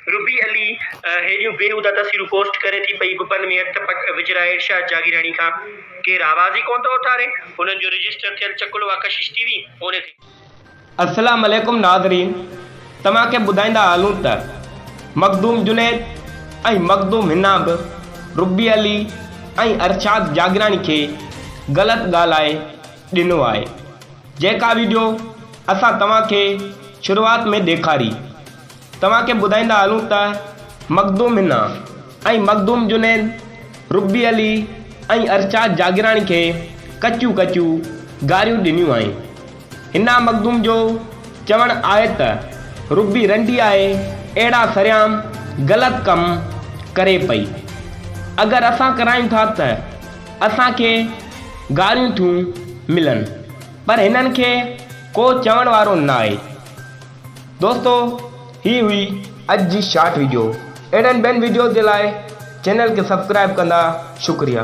Ruby Ali हेड़ियूं बेहुदा तस्वीरूं पोस्ट करे थी पई गुपन में हथ विझराए इरशाद जागीरानी खां केर आवाज़ ई कोन थो उथारे। हुननि जो रजिस्टर थियल चकुलो आहे कशिश टीवी ओने ते। अस्सलाम वालेकुम नाज़रीन, तव्हांखे ॿुधाईंदा हलूं त मखदूम जुनैद ऐं मखदूम हिना बि रुबी अली ऐं इरशाद जागीरानी खे ग़लति ॻाल्हाए ॾिनो आहे। जेका वीडियो असां तव्हांखे शुरूआत में ॾेखारी, तव्हांखे ॿुधाईंदा हलूं त मखदूम हिना ऐं मखदूम जुनैद रुबी अली ऐं इरशाद जागीरानी खे कचूं गारियूं ॾिनियूं आहिनि। हिना मखदूम जो चवणु आहे त रुबी रंडी आहे, अहिड़ा सरियाम ग़लति कमु करे पई। अगरि असां करायूं था त असांखे गारियूं थियूं मिलनि, पर हिननि खे को चवण वारो न आहे। दोस्तो, ही हुई अॼु जी शॉर्ट वीडियो। अहिड़नि ॿियनि वीडियो जे लाइ चैनल खे सब्सक्राइब कंदा। शुक्रिया।